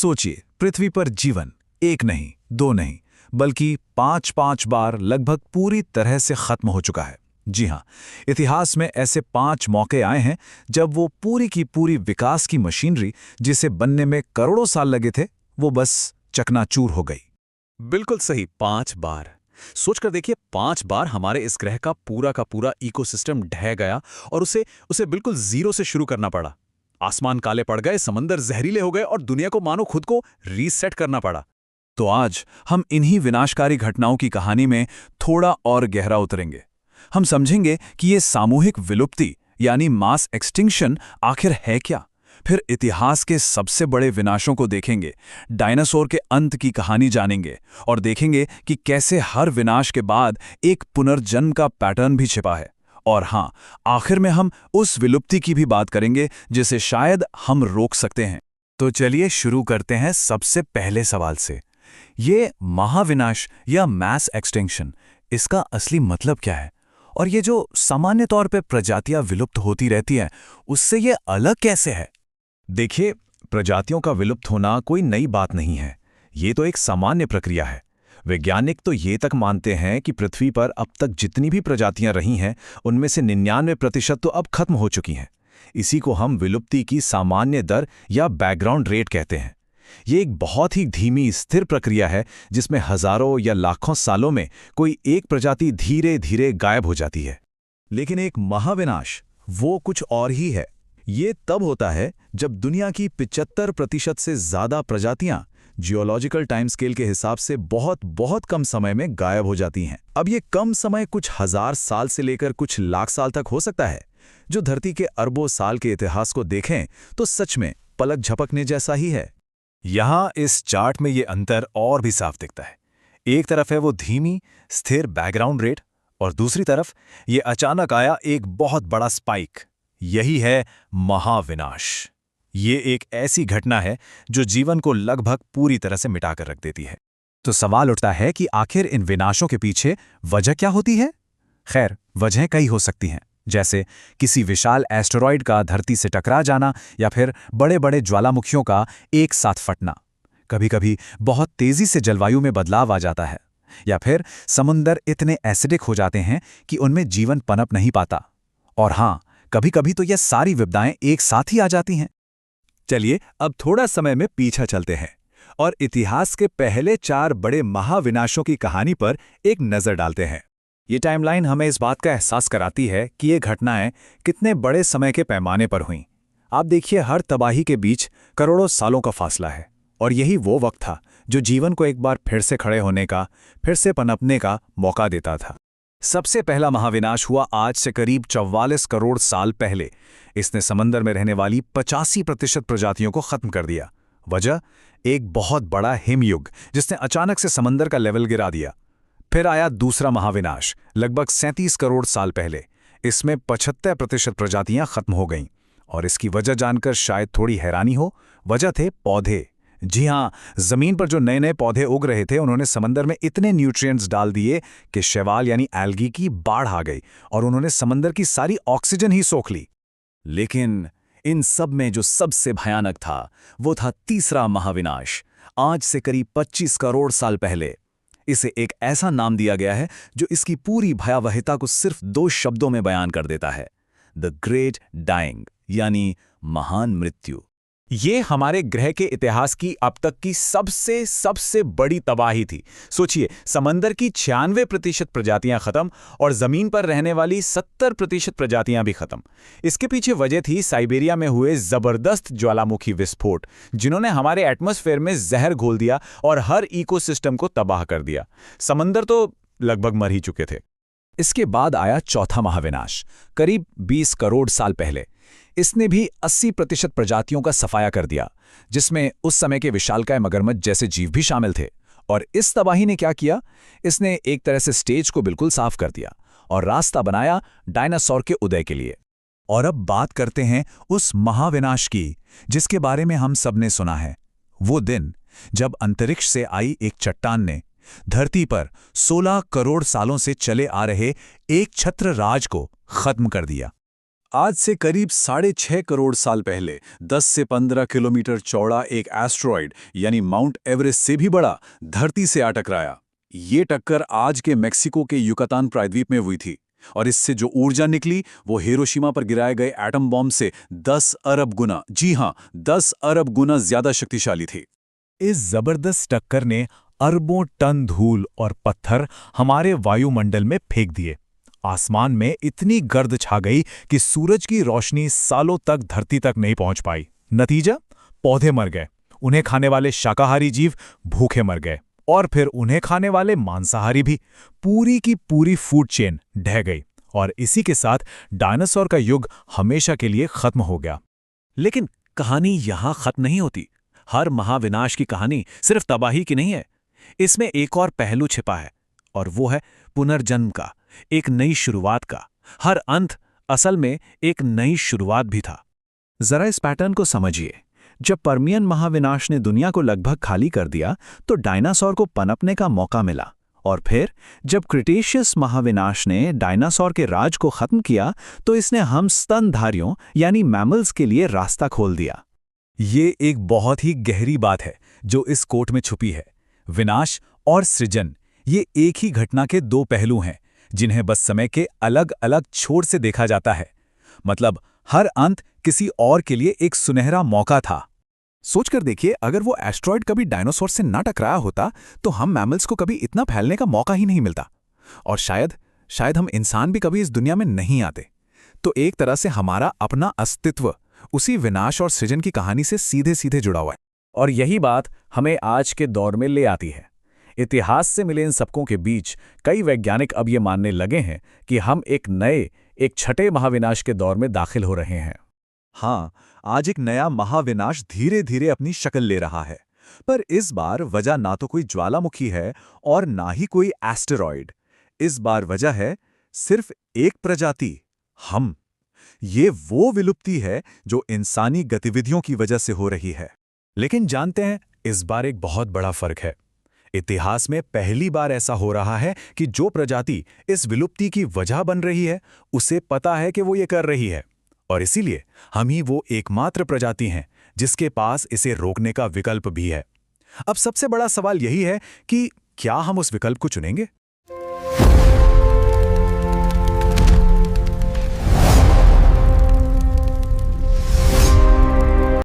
सोचिए, पृथ्वी पर जीवन एक नहीं, दो नहीं, बल्कि पांच पांच बार लगभग पूरी तरह से खत्म हो चुका है। जी हां, इतिहास में ऐसे 5 मौके आए हैं जब वो पूरी की पूरी विकास की मशीनरी, जिसे बनने में करोड़ों साल लगे थे, वो बस चकनाचूर हो गई। बिल्कुल सही, 5 बार। सोचकर देखिए, 5 बार हमारे इस ग्रह का पूरा इकोसिस्टम ढह गया और उसे उसे बिल्कुल जीरो से शुरू करना पड़ा। आसमान काले पड़ गए, समंदर जहरीले हो गए और दुनिया को मानो खुद को रीसेट करना पड़ा। तो आज हम इन्हीं विनाशकारी घटनाओं की कहानी में थोड़ा और गहरा उतरेंगे। हम समझेंगे कि ये सामूहिक विलुप्ति यानी मास एक्सटिंक्शन आखिर है क्या। फिर इतिहास के सबसे बड़े विनाशों को देखेंगे, डायनासोर के अंत की कहानी जानेंगे और देखेंगे कि कैसे हर विनाश के बाद एक पुनर्जन्म का पैटर्न भी छिपा है। और हाँ, आखिर में हम उस विलुप्ति की भी बात करेंगे जिसे शायद हम रोक सकते हैं। तो चलिए शुरू करते हैं सबसे पहले सवाल से। ये महाविनाश या मैस एक्सटिंक्शन, इसका असली मतलब क्या है? और ये जो सामान्य तौर पे प्रजातियां विलुप्त होती रहती हैं, उससे ये अलग कैसे है? देखिए, प्रजातियों का विलुप्त होना कोई नई बात नहीं है। ये तो एक सामान्य प्रक्रिया है। वैज्ञानिक तो ये तक मानते हैं कि पृथ्वी पर अब तक जितनी भी प्रजातियां रही हैं, उनमें से 99% तो अब खत्म हो चुकी हैं। इसी को हम विलुप्ति की सामान्य दर या बैकग्राउंड रेट कहते हैं। ये एक बहुत ही धीमी स्थिर प्रक्रिया है जिसमें हजारों या लाखों सालों में कोई एक प्रजाति धीरे धीरे गायब हो जाती है। लेकिन एक महाविनाश वो कुछ और ही है। ये तब होता है जब दुनिया की 75% से ज्यादा प्रजातियां जियोलॉजिकल टाइम स्केल के हिसाब से बहुत बहुत कम समय में गायब हो जाती हैं। अब ये कम समय कुछ हजार साल से लेकर कुछ लाख साल तक हो सकता है। जो धरती के अरबों साल के इतिहास को देखें तो सच में पलक झपकने जैसा ही है। यहाँ इस चार्ट में ये अंतर और भी साफ दिखता है। एक तरफ है वो धीमी स्थिर बैकग्राउंड रेट और दूसरी तरफ ये अचानक आया एक बहुत बड़ा स्पाइक। यही है महाविनाश। ये एक ऐसी घटना है जो जीवन को लगभग पूरी तरह से मिटा कर रख देती है। तो सवाल उठता है कि आखिर इन विनाशों के पीछे वजह क्या होती है? खैर, वजहें कई हो सकती हैं, जैसे किसी विशाल एस्टेरॉयड का धरती से टकरा जाना या फिर बड़े बड़े ज्वालामुखियों का एक साथ फटना। कभी-कभी बहुत तेजी से जलवायु में बदलाव आ जाता है, या फिर समुंदर इतने एसिडिक हो जाते हैं कि उनमें जीवन पनप नहीं पाता। और हाँ, कभी-कभी तो यह सारी विपदाएं एक साथ ही आ जाती हैं। चलिए अब थोड़ा समय में पीछे चलते हैं और इतिहास के पहले 4 बड़े महाविनाशों की कहानी पर एक नजर डालते हैं। ये टाइमलाइन हमें इस बात का एहसास कराती है कि ये घटनाएं कितने बड़े समय के पैमाने पर हुईं। आप देखिए, हर तबाही के बीच करोड़ों सालों का फासला है और यही वो वक्त था जो जीवन को एक बार फिर से खड़े होने का, फिर से पनपने का मौका देता था। सबसे पहला महाविनाश हुआ आज से करीब 44 करोड़ साल पहले। इसने समंदर में रहने वाली 85% प्रजातियों को खत्म कर दिया। वजह, एक बहुत बड़ा हिमयुग जिसने अचानक से समंदर का लेवल गिरा दिया। फिर आया दूसरा महाविनाश लगभग 37 करोड़ साल पहले। इसमें 75% प्रजातियां खत्म हो गईं और इसकी वजह जानकर शायद थोड़ी हैरानी हो। वजह थे पौधे। जी हाँ, जमीन पर जो नए नए पौधे उग रहे थे, उन्होंने समंदर में इतने न्यूट्रिएंट्स डाल दिए कि शैवाल यानी एल्गी की बाढ़ आ गई और उन्होंने समंदर की सारी ऑक्सीजन ही सोख ली। लेकिन इन सब में जो सबसे भयानक था, वो था तीसरा महाविनाश, आज से करीब 25 करोड़ साल पहले। इसे एक ऐसा नाम दिया गया है जो इसकी पूरी भयावहता को सिर्फ 2 शब्दों में बयान कर देता है, द ग्रेट डाइंग, यानी महान मृत्यु। ये हमारे ग्रह के इतिहास की अब तक की सबसे बड़ी तबाही थी। सोचिए, समंदर की 96% प्रजातियां खत्म और जमीन पर रहने वाली 70% प्रजातियां भी खत्म। इसके पीछे वजह थी साइबेरिया में हुए जबरदस्त ज्वालामुखी विस्फोट, जिन्होंने हमारे एटमॉस्फेयर में जहर घोल दिया और हर इकोसिस्टम को तबाह कर दिया। समंदर तो लगभग मर ही चुके थे। इसके बाद आया चौथा महाविनाश, करीब 20 करोड़ साल पहले। इसने भी 80% प्रजातियों का सफाया कर दिया, जिसमें उस समय के विशालकाय मगरमच्छ जैसे जीव भी शामिल थे। और इस तबाही ने क्या किया? इसने एक तरह से स्टेज को बिल्कुल साफ कर दिया और रास्ता बनाया डायनासोर के उदय के लिए। और अब बात करते हैं उस महाविनाश की जिसके बारे में हम सबने सुना है। वो दिन जब अंतरिक्ष से आई एक चट्टान ने धरती पर 16 करोड़ सालों से चले आ रहे एक छत्र राज को खत्म कर दिया। आज से करीब 6.5 करोड़ साल पहले 10 से 15 किलोमीटर चौड़ा एक एस्टेरॉयड यानी माउंट एवरेस्ट से भी बड़ा धरती से आ टकराया। ये टक्कर आज के मेक्सिको के युकातान प्रायद्वीप में हुई थी और इससे जो ऊर्जा निकली वो हिरोशिमा पर गिराए गए एटम बॉम्ब से 10 अरब गुना, जी हां, 10 अरब गुना ज्यादा शक्तिशाली थी। इस जबरदस्त टक्कर ने अरबों टन धूल और पत्थर हमारे वायुमंडल में फेंक दिए। आसमान में इतनी गर्द छा गई कि सूरज की रोशनी सालों तक धरती तक नहीं पहुंच पाई। नतीजा, पौधे मर गए, उन्हें खाने वाले शाकाहारी जीव भूखे मर गए और फिर उन्हें खाने वाले मांसाहारी भी। पूरी की पूरी फूड चेन ढह गई और इसी के साथ डायनासोर का युग हमेशा के लिए खत्म हो गया। लेकिन कहानी यहां खत्म नहीं होती। हर महाविनाश की कहानी सिर्फ तबाही की नहीं है, इसमें एक और पहलू छिपा है और वो है पुनर्जन्म का, एक नई शुरुआत का। हर अंत असल में एक नई शुरुआत भी था। जरा इस पैटर्न को समझिए। जब पर्मियन महाविनाश ने दुनिया को लगभग खाली कर दिया तो डायनासोर को पनपने का मौका मिला, और फिर जब क्रिटेशियस महाविनाश ने डायनासोर के राज को खत्म किया तो इसने हम स्तनधारियों यानी मैमल्स के लिए रास्ता खोल दिया। ये एक बहुत ही गहरी बात है जो इस कोट में छुपी है। विनाश और सृजन, ये एक ही घटना के दो पहलू हैं जिन्हें बस समय के अलग अलग छोर से देखा जाता है। मतलब हर अंत किसी और के लिए एक सुनहरा मौका था। सोचकर देखिए, अगर वो एस्ट्रॉयड कभी डायनासोर से ना टकराया होता तो हम मैमल्स को कभी इतना फैलने का मौका ही नहीं मिलता, और शायद हम इंसान भी कभी इस दुनिया में नहीं आते। तो एक तरह से हमारा अपना अस्तित्व उसी विनाश और सृजन की कहानी से सीधे सीधे जुड़ा हुआ है। और यही बात हमें आज के दौर में ले आती है। इतिहास से मिले इन सबकों के बीच कई वैज्ञानिक अब ये मानने लगे हैं कि हम एक छठे महाविनाश के दौर में दाखिल हो रहे हैं। हाँ, आज एक नया महाविनाश धीरे धीरे अपनी शक्ल ले रहा है। पर इस बार वजह ना तो कोई ज्वालामुखी है और ना ही कोई एस्टेरॉयड। इस बार वजह है सिर्फ एक प्रजाति, हम। ये वो विलुप्ति है जो इंसानी गतिविधियों की वजह से हो रही है। लेकिन जानते हैं, इस बार एक बहुत बड़ा फर्क है। इतिहास में पहली बार ऐसा हो रहा है कि जो प्रजाति इस विलुप्ति की वजह बन रही है उसे पता है कि वो ये कर रही है, और इसीलिए हम ही वो एकमात्र प्रजाति हैं जिसके पास इसे रोकने का विकल्प भी है। अब सबसे बड़ा सवाल यही है कि क्या हम उस विकल्प को चुनेंगे?